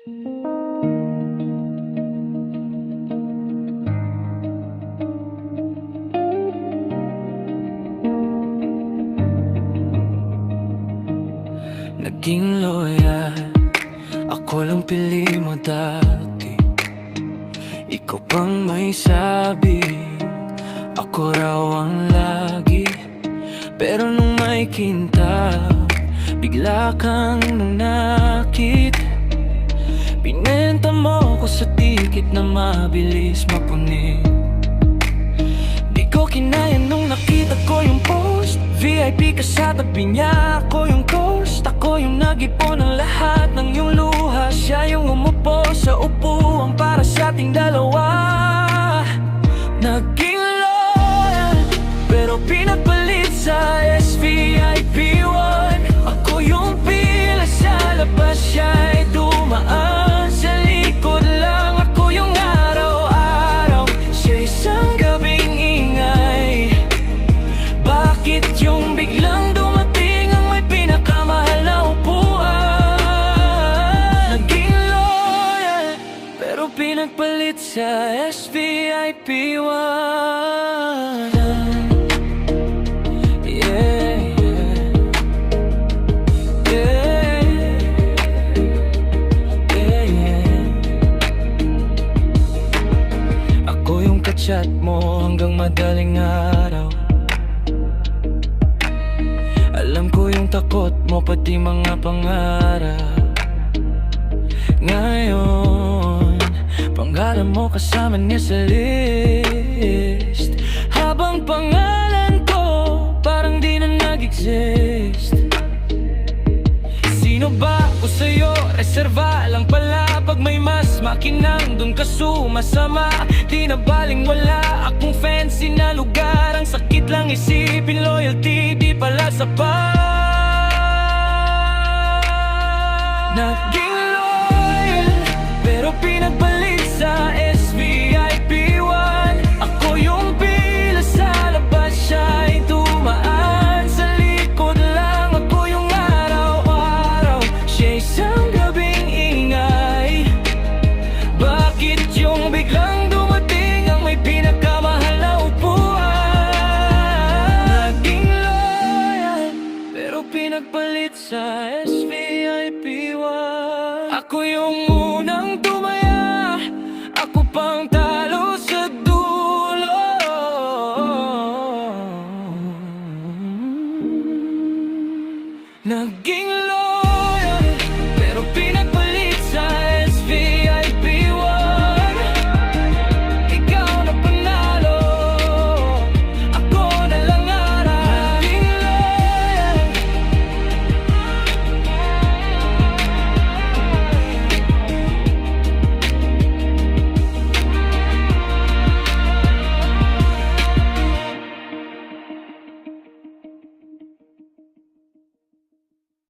Naging loyal, ako lang pili mo dati. Ikaw pang may sabi, ako raw ang lagi. Pero nung may kintab, bigla kang nanakit. Binenta mo ko sa ticket na mabilis mapunit. Di ko kinaya nung nakita ko yung post, VIP ka sa tabi niya, ako yung ghost. Ako yung nag-ipon ng lahat ng iyong luha. Siya yung umupo sa upuan para sa ating dalawa. Naging loyal, pero pinagpalit sa SVIP1. Ako yung pila sa labas, siya'y dumaan sa likod lang. Ako yung araw-araw, siya isang gabing ingay. Bakit yung biglang dumating ang may pinakamahal na upuan? Naging loyal, pero pinagpalit sa SVIP1. Ako yung kachat mo hanggang madaling araw. Alam ko yung takot mo, pati mga pangarap. Ngayon, pangalan mo kasama niya sa list. Habang pangalan ko, parang di na nag-exist. Sino ba ako sa'yo? Reserva lang pala. Pag may mas makinang, dun ka sumasama. Di na baling wala akong fancy na lugar. Ang sakit lang isipin, loyalty di pala sapat. Naging loyal, pero pinagpalit sa SVIP1. Ako yung pila sa labas, siya'y dumaan sa likod lang. Ako yung araw-araw, siya'y isang gabing ingay. Bakit yung biglang dumating ang may pinakamahal na upuan? Naging loyal, pero pinagpalit sa SVIP1. Ako yung unang